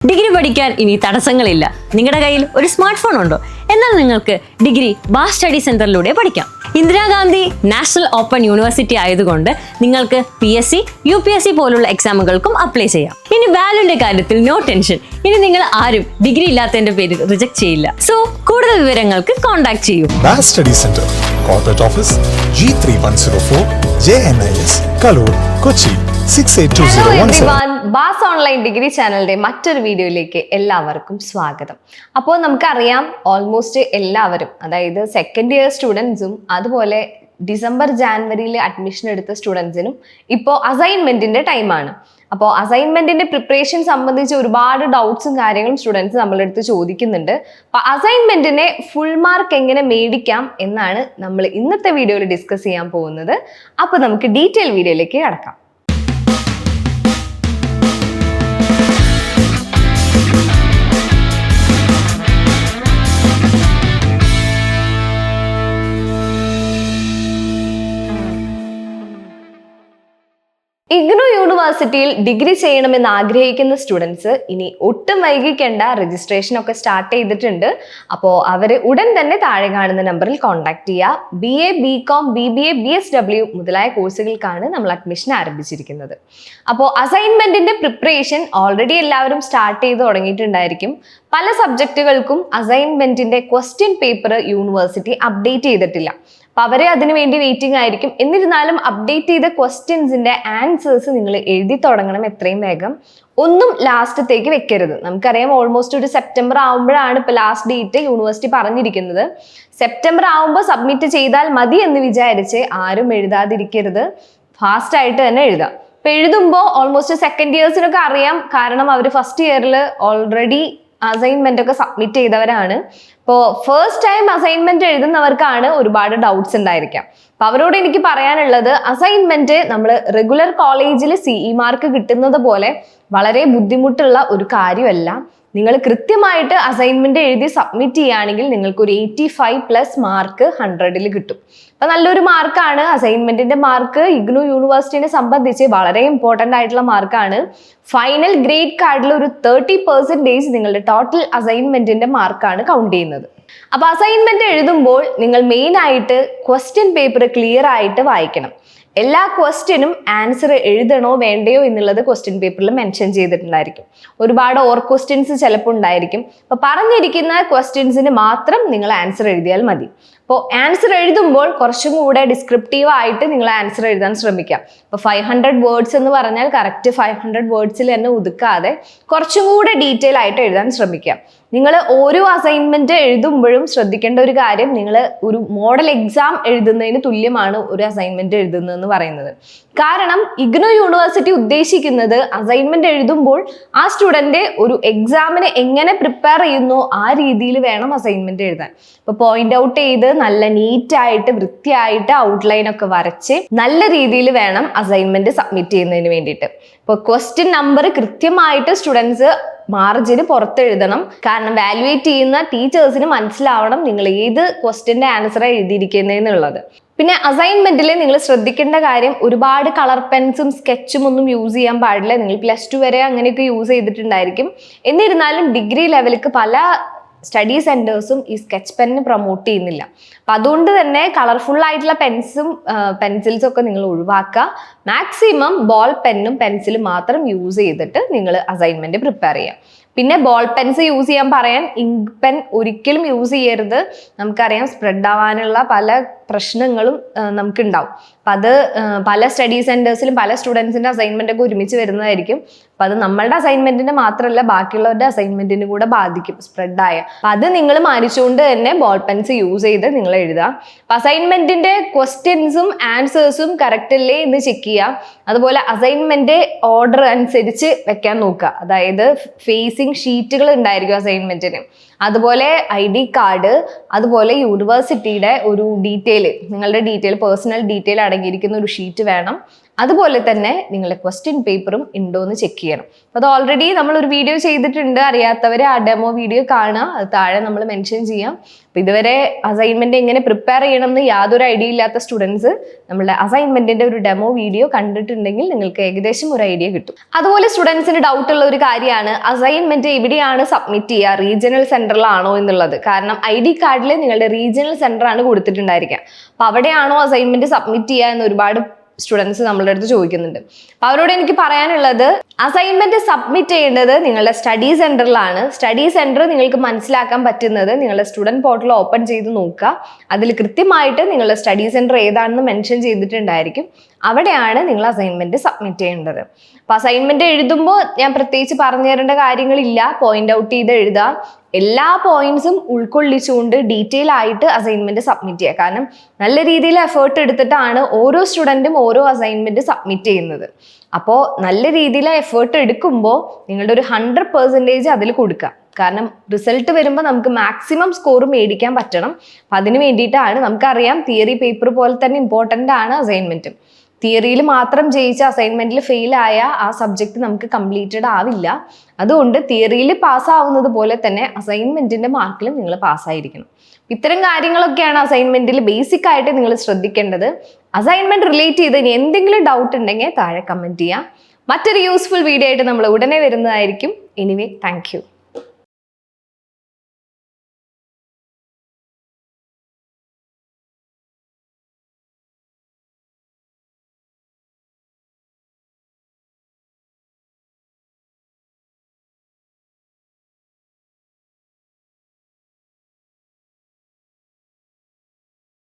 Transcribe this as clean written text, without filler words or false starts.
Degree പഠിക്കാൻ ഇനി തടസ്സങ്ങളില്ല. നിങ്ങളുടെ കയ്യിൽ ഒരു സ്മാർട്ട് ഫോൺ ഉണ്ടോ? എന്നാൽ നിങ്ങൾക്ക് ഡിഗ്രി ബാസ് സ്റ്റഡി സെന്ററിലൂടെ പഠിക്കാം. ഇന്ദിരാഗാന്ധി നാഷണൽ ഓപ്പൺ യൂണിവേഴ്സിറ്റി ആയതുകൊണ്ട് നിങ്ങൾക്ക് PSC, UPSC പോലുള്ള എക്സാമുകൾക്കും അപ്ലൈ ചെയ്യാം. ഇനി വാല്യൂന്റെ കാര്യത്തിൽ നോ ടെൻഷൻ. ഇനി നിങ്ങൾ ആരും ഡിഗ്രി ഇല്ലാത്തതിന്റെ പേരിൽ റിജക്ട് ചെയ്യില്ല. സോ കൂടുതൽ വിവരങ്ങൾക്ക് കോൺടാക്ട് ചെയ്യൂ. BAS study centre, corporate office, G3104, JNIS, Kaloor, Kochi 682017. BAS online degree ചാനലിന്റെ മറ്റൊരു വീഡിയോയിലേക്ക് എല്ലാവർക്കും സ്വാഗതം. അപ്പോൾ നമുക്കറിയാം, ഓൾമോസ്റ്റ് എല്ലാവരും, അതായത് സെക്കൻഡ് ഇയർ സ്റ്റുഡൻസും അതുപോലെ ഡിസംബർ ജാനുവരിയിൽ അഡ്മിഷൻ എടുത്ത സ്റ്റുഡൻസിനും ഇപ്പോൾ അസൈൻമെന്റിന്റെ ടൈമാണ്. അപ്പോൾ അസൈൻമെന്റിന്റെ പ്രിപ്പറേഷൻ സംബന്ധിച്ച് ഒരുപാട് ഡൗട്ട്സും കാര്യങ്ങളും സ്റ്റുഡൻസ് നമ്മളുടെ അടുത്ത് ചോദിക്കുന്നുണ്ട്. അപ്പോൾ അസൈൻമെന്റിനെ ഫുൾ മാർക്ക് എങ്ങനെ മേടിക്കാം എന്നാണ് നമ്മൾ ഇന്നത്തെ വീഡിയോയിൽ ഡിസ്കസ് ചെയ്യാൻ പോകുന്നത്. അപ്പോൾ നമുക്ക് ഡീറ്റെയിൽ വീഡിയോയിലേക്ക് കടക്കാം. ഇഗ്നു യൂണിവേഴ്സിറ്റിയിൽ ഡിഗ്രി ചെയ്യണമെന്ന് ആഗ്രഹിക്കുന്ന സ്റ്റുഡൻസ് ഇനി ഒട്ടും വൈകിക്കേണ്ട. രജിസ്ട്രേഷൻ ഒക്കെ സ്റ്റാർട്ട് ചെയ്തിട്ടുണ്ട്. അപ്പോൾ അവർ ഉടൻ തന്നെ താഴെ കാണുന്ന നമ്പറിൽ കോൺടാക്ട് ചെയ്യുക. BA, BCom, BBA, BSW മുതലായ കോഴ്സുകൾക്കാണ് നമ്മൾ അഡ്മിഷൻ ആരംഭിച്ചിരിക്കുന്നത്. അപ്പോൾ അസൈൻമെന്റിന്റെ പ്രിപ്പറേഷൻ ഓൾറെഡി എല്ലാവരും സ്റ്റാർട്ട് ചെയ്ത് തുടങ്ങിയിട്ടുണ്ടായിരിക്കും. പല സബ്ജക്റ്റുകൾക്കും അസൈൻമെന്റിന്റെ ക്വസ്റ്റ്യൻ പേപ്പർ യൂണിവേഴ്സിറ്റി അപ്ഡേറ്റ് ചെയ്തിട്ടില്ല. അപ്പൊ അവരെ അതിനു വേണ്ടി വെയിറ്റിംഗ് ആയിരിക്കും. എന്നിരുന്നാലും അപ്ഡേറ്റ് ചെയ്ത ക്വസ്റ്റ്യൻസിന്റെ ആൻസേഴ്സ് നിങ്ങൾ എഴുതി തുടങ്ങണം എത്രയും വേഗം. ഒന്നും ലാസ്റ്റത്തേക്ക് വെക്കരുത്. നമുക്കറിയാം, ഓൾമോസ്റ്റ് ഒരു സെപ്റ്റംബർ ആവുമ്പോഴാണ് ഇപ്പൊ ലാസ്റ്റ് ഡേറ്റ് യൂണിവേഴ്സിറ്റി പറഞ്ഞിരിക്കുന്നത്. സെപ്റ്റംബർ ആവുമ്പോൾ സബ്മിറ്റ് ചെയ്താൽ മതി എന്ന് വിചാരിച്ച് ആരും എഴുതാതിരിക്കരുത്. ഫാസ്റ്റ് ആയിട്ട് തന്നെ എഴുതാം. ഇപ്പൊ എഴുതുമ്പോൾ ഓൾമോസ്റ്റ് സെക്കൻഡ് ഇയേഴ്സിനൊക്കെ അറിയാം, കാരണം അവർ ഫസ്റ്റ് ഇയറിൽ ഓൾറെഡി അസൈൻമെന്റ് ഒക്കെ സബ്മിറ്റ് ചെയ്തവരാണ്. ഇപ്പോൾ ഫസ്റ്റ് ടൈം അസൈൻമെന്റ് എഴുതുന്നവർക്കാണ് ഒരുപാട് ഡൗട്ട്സ് ഉണ്ടായിരിക്കാം. അപ്പൊ അവരോട് എനിക്ക് പറയാനുള്ളത്, അസൈൻമെന്റ് നമ്മൾ റെഗുലർ കോളേജിൽ CE മാർക്ക് കിട്ടുന്നത് പോലെ വളരെ ബുദ്ധിമുട്ടുള്ള ഒരു കാര്യമല്ല. നിങ്ങൾ കൃത്യമായിട്ട് അസൈൻമെന്റ് എഴുതി സബ്മിറ്റ് ചെയ്യുകയാണെങ്കിൽ നിങ്ങൾക്ക് ഒരു 85+ മാർക്ക് 100ൽ കിട്ടും. അപ്പൊ നല്ലൊരു മാർക്കാണ്. അസൈൻമെന്റിന്റെ മാർക്ക് ഇഗ്നു യൂണിവേഴ്സിറ്റിനെ സംബന്ധിച്ച് വളരെ ഇമ്പോർട്ടന്റ് ആയിട്ടുള്ള മാർക്കാണ്. ഫൈനൽ ഗ്രേഡ് കാർഡിൽ ഒരു 30% നിങ്ങളുടെ ടോട്ടൽ അസൈൻമെന്റിന്റെ മാർക്കാണ് കൗണ്ട് ചെയ്യുന്നത്. അപ്പൊ അസൈൻമെന്റ് എഴുതുമ്പോൾ നിങ്ങൾ മെയിൻ ആയിട്ട് ക്വസ്റ്റ്യൻ പേപ്പർ ക്ലിയർ ആയിട്ട് വായിക്കണം. എല്ലാ ക്വസ്റ്റ്യനും ആൻസർ എഴുതണോ വേണ്ടയോ എന്നുള്ളത് ക്വസ്റ്റ്യൻ പേപ്പറിൽ മെൻഷൻ ചെയ്തിട്ടുണ്ടായിരിക്കും. ഒരുപാട് ക്വസ്റ്റ്യൻസ് ചിലപ്പോൾ ഉണ്ടായിരിക്കും. അപ്പൊ പറഞ്ഞിരിക്കുന്ന ക്വസ്റ്റ്യൻസിന് മാത്രം നിങ്ങൾ ആൻസർ എഴുതിയാൽ മതി. അപ്പോൾ ആൻസർ എഴുതുമ്പോൾ കുറച്ചും കൂടെ ഡിസ്ക്രിപ്റ്റീവ് ആയിട്ട് നിങ്ങൾ ആൻസർ എഴുതാൻ ശ്രമിക്കാം. ഇപ്പോൾ 500 വേർഡ്സ് എന്ന് പറഞ്ഞാൽ കറക്റ്റ് 500 വേർഡ്സിൽ തന്നെ ഒതുക്കാതെ കുറച്ചും കൂടെ ഡീറ്റെയിൽ ആയിട്ട് എഴുതാൻ ശ്രമിക്കാം. നിങ്ങൾ ഓരോ അസൈൻമെന്റ് എഴുതുമ്പോഴും ശ്രദ്ധിക്കേണ്ട ഒരു കാര്യം, നിങ്ങൾ ഒരു മോഡൽ എക്സാം എഴുതുന്നതിന് തുല്യമാണ് ഒരു അസൈൻമെന്റ് എഴുതുന്നതെന്ന് പറയുന്നത്. കാരണം ഇഗ്നു യൂണിവേഴ്സിറ്റി ഉദ്ദേശിക്കുന്നത് അസൈൻമെന്റ് എഴുതുമ്പോൾ ആ സ്റ്റുഡന്റ് ഒരു എക്സാമിന് എങ്ങനെ പ്രിപ്പയർ ചെയ്യുന്നോ ആ രീതിയിൽ വേണം അസൈൻമെന്റ് എഴുതാൻ. ഇപ്പൊ പോയിന്റ് ഔട്ട് ചെയ്ത് നല്ല നീറ്റായിട്ട് വൃത്തിയായിട്ട് ഔട്ട്ലൈൻ ഒക്കെ വരച്ച് നല്ല രീതിയിൽ വേണം അസൈൻമെന്റ് സബ്മിറ്റ് ചെയ്യുന്നതിന് വേണ്ടിയിട്ട്. ഇപ്പൊ ക്വസ്റ്റ്യൻ നമ്പർ കൃത്യമായിട്ട് സ്റ്റുഡൻസ് മാർജിന് പുറത്ത് എഴുതണം. കാരണം വാല്യുവേറ്റ് ചെയ്യുന്ന ടീച്ചേഴ്സിന് മനസ്സിലാവണം നിങ്ങൾ ഏത് ക്വസ്റ്റ്യന്റെ ആൻസർ എഴുതിയിരിക്കുന്നതെന്നുള്ളത്. പിന്നെ അസൈൻമെന്റിൽ നിങ്ങൾ ശ്രദ്ധിക്കേണ്ട കാര്യം, ഒരുപാട് കളർ പെൻസും സ്കെച്ചും ഒന്നും യൂസ് ചെയ്യാൻ പാടില്ല. നിങ്ങൾ +2 വരെ അങ്ങനെയൊക്കെ യൂസ് ചെയ്തിട്ടുണ്ടായിരിക്കും. എന്നിരുന്നാലും ഡിഗ്രി ലെവലിക്ക് പല സ്റ്റഡി സെന്റേഴ്സും ഈ സ്കെച്ച് പെന്നിന് പ്രൊമോട്ട് ചെയ്യുന്നില്ല. അപ്പൊ അതുകൊണ്ട് തന്നെ കളർഫുൾ ആയിട്ടുള്ള പെൻസിൽസും ഒക്കെ നിങ്ങൾ ഒഴിവാക്കുക. മാക്സിമം ബോൾ പെന്നും പെൻസിലും മാത്രം യൂസ് ചെയ്തിട്ട് നിങ്ങൾ അസൈൻമെന്റ് പ്രിപ്പയർ ചെയ്യാം. പിന്നെ ബോൾ പെൻസ് യൂസ് ചെയ്യാൻ പറയാൻ, ഇങ്ക് പെൻ ഒരിക്കലും യൂസ് ചെയ്യരുത്. നമുക്കറിയാം, സ്പ്രെഡ് ആവാനുള്ള പല പ്രശ്നങ്ങളും നമുക്കുണ്ടാവും. അപ്പം അത് പല സ്റ്റഡി സെന്റേഴ്സിലും പല സ്റ്റുഡൻസിന്റെ അസൈൻമെന്റ് ഒക്കെ ഒരുമിച്ച് വരുന്നതായിരിക്കും. അപ്പം അത് നമ്മളുടെ അസൈൻമെന്റിന് മാത്രമല്ല ബാക്കിയുള്ളവരുടെ അസൈൻമെന്റിന് കൂടെ ബാധിക്കും സ്പ്രെഡായ. അപ്പം അത് നിങ്ങൾ മാനിച്ചുകൊണ്ട് തന്നെ ബോൾ പെൻസ് യൂസ് ചെയ്ത് നിങ്ങൾ എഴുതുക. അപ്പം അസൈൻമെന്റിന്റെ ക്വസ്റ്റ്യൻസും ആൻസേഴ്സും കറക്റ്റ് അല്ലേ എന്ന് ചെക്ക് ചെയ്യുക. അതുപോലെ അസൈൻമെന്റ് ഓർഡർ അനുസരിച്ച് വെക്കാൻ നോക്കുക. അതായത് ഫേസിങ് ഷീറ്റുകൾ ഉണ്ടായിരിക്കും അസൈൻമെന്റിന്. അതുപോലെ ID കാർഡ്, അതുപോലെ യൂണിവേഴ്സിറ്റിയുടെ ഒരു ഡീറ്റെയിൽ, നിങ്ങളുടെ ഡീറ്റെയിൽ, പേഴ്സണൽ ഡീറ്റെയിൽ അടങ്ങിയിരിക്കുന്ന ഒരു ഷീറ്റ് വേണം. അതുപോലെ തന്നെ നിങ്ങളുടെ ക്വസ്റ്റ്യൻ പേപ്പറും ഉണ്ടോ എന്ന് ചെക്ക് ചെയ്യണം. അപ്പോൾ അത് ഓൾറെഡി നമ്മൾ ഒരു വീഡിയോ ചെയ്തിട്ടുണ്ട്, അറിയാത്തവരെ ആ ഡെമോ വീഡിയോ കാണുക, അത് താഴെ നമ്മൾ മെൻഷൻ ചെയ്യാം. അപ്പോൾ ഇതുവരെ അസൈൻമെന്റ് എങ്ങനെ പ്രിപ്പയർ ചെയ്യണം എന്ന് യാതൊരു ഐഡിയ ഇല്ലാത്ത സ്റ്റുഡൻസ് നമ്മളുടെ അസൈൻമെന്റിന്റെ ഒരു ഡെമോ വീഡിയോ കണ്ടിട്ടുണ്ടെങ്കിൽ നിങ്ങൾക്ക് ഏകദേശം ഒരു ഐഡിയ കിട്ടും. അതുപോലെ സ്റ്റുഡൻസിന് ഡൗട്ട് ഉള്ള ഒരു കാര്യമാണ് അസൈൻമെന്റ് എവിടെയാണ് സബ്മിറ്റ് ചെയ്യുക, റീജിയണൽ സെന്ററിലാണോ എന്നുള്ളത്. കാരണം ID കാർഡിൽ നിങ്ങളുടെ റീജിയണൽ സെന്റർ ആണ് കൊടുത്തിട്ടുണ്ടായിരിക്കുക. അപ്പൊ അവിടെയാണോ അസൈൻമെന്റ് സബ്മിറ്റ് ചെയ്യുക എന്ന് ഒരുപാട് സ്റ്റുഡൻസ് നമ്മളുടെ അടുത്ത് ചോദിക്കുന്നുണ്ട്. അപ്പൊ അവരോട് എനിക്ക് പറയാനുള്ളത്, അസൈൻമെന്റ് സബ്മിറ്റ് ചെയ്യേണ്ടത് നിങ്ങളുടെ സ്റ്റഡി സെന്ററിലാണ്. സ്റ്റഡി സെന്റർ നിങ്ങൾക്ക് മനസ്സിലാക്കാൻ പറ്റുന്നത് നിങ്ങളുടെ സ്റ്റുഡന്റ് പോർട്ടൽ ഓപ്പൺ ചെയ്ത് നോക്കുക. അതിൽ കൃത്യമായിട്ട് നിങ്ങളുടെ സ്റ്റഡി സെന്റർ ഏതാണെന്ന് മെൻഷൻ ചെയ്തിട്ടുണ്ടായിരിക്കും. അവിടെയാണ് നിങ്ങൾ അസൈൻമെന്റ് സബ്മിറ്റ് ചെയ്യേണ്ടത്. അപ്പൊ അസൈൻമെന്റ് എഴുതുമ്പോൾ ഞാൻ പ്രത്യേകിച്ച് പറഞ്ഞു തരേണ്ട കാര്യങ്ങളില്ല, പോയിന്റ് ഔട്ട് ചെയ്ത് എഴുതുക. എല്ലാ പോയിന്റ്സും ഉൾക്കൊള്ളിച്ചുകൊണ്ട് ഡീറ്റെയിൽ ആയിട്ട് അസൈൻമെന്റ് സബ്മിറ്റ് ചെയ്യുക. കാരണം നല്ല രീതിയിൽ എഫേർട്ട് എടുത്തിട്ടാണ് ഓരോ സ്റ്റുഡൻറ്റും ഓരോ അസൈൻമെന്റ് സബ്മിറ്റ് ചെയ്യുന്നത്. അപ്പോൾ നല്ല രീതിയിൽ എഫേർട്ട് എടുക്കുമ്പോൾ നിങ്ങളുടെ ഒരു 100% അതിൽ കൊടുക്കുക. കാരണം റിസൾട്ട് വരുമ്പോൾ നമുക്ക് മാക്സിമം സ്കോർ മേടിക്കാൻ പറ്റണം. അപ്പം അതിന് വേണ്ടിയിട്ടാണ്. നമുക്കറിയാം തിയറി പേപ്പർ പോലെ തന്നെ ഇമ്പോർട്ടൻ്റ് ആണ് അസൈൻമെൻറ്റും. തിയറിയിൽ മാത്രം ജയിച്ച അസൈൻമെന്റിൽ ഫെയിൽ ആയ ആ സബ്ജക്റ്റ് നമുക്ക് കംപ്ലീറ്റഡ് ആവില്ല. അതുകൊണ്ട് തിയറിയിൽ പാസ്സാവുന്നത് പോലെ തന്നെ അസൈൻമെന്റിന്റെ മാർക്കിലും നിങ്ങൾ പാസ്സായിരിക്കണം. ഇത്തരം കാര്യങ്ങളൊക്കെയാണ് അസൈൻമെന്റിൽ ബേസിക് ആയിട്ട് നിങ്ങൾ ശ്രദ്ധിക്കേണ്ടത്. അസൈൻമെന്റ് റിലേറ്റ് ചെയ്ത് ഇനി എന്തെങ്കിലും ഡൗട്ട് ഉണ്ടെങ്കിൽ താഴെ കമന്റ് ചെയ്യാം. മറ്റൊരു യൂസ്ഫുൾ വീഡിയോ ആയിട്ട് നമ്മൾ ഉടനെ വരുന്നതായിരിക്കും. Anyway, thank you.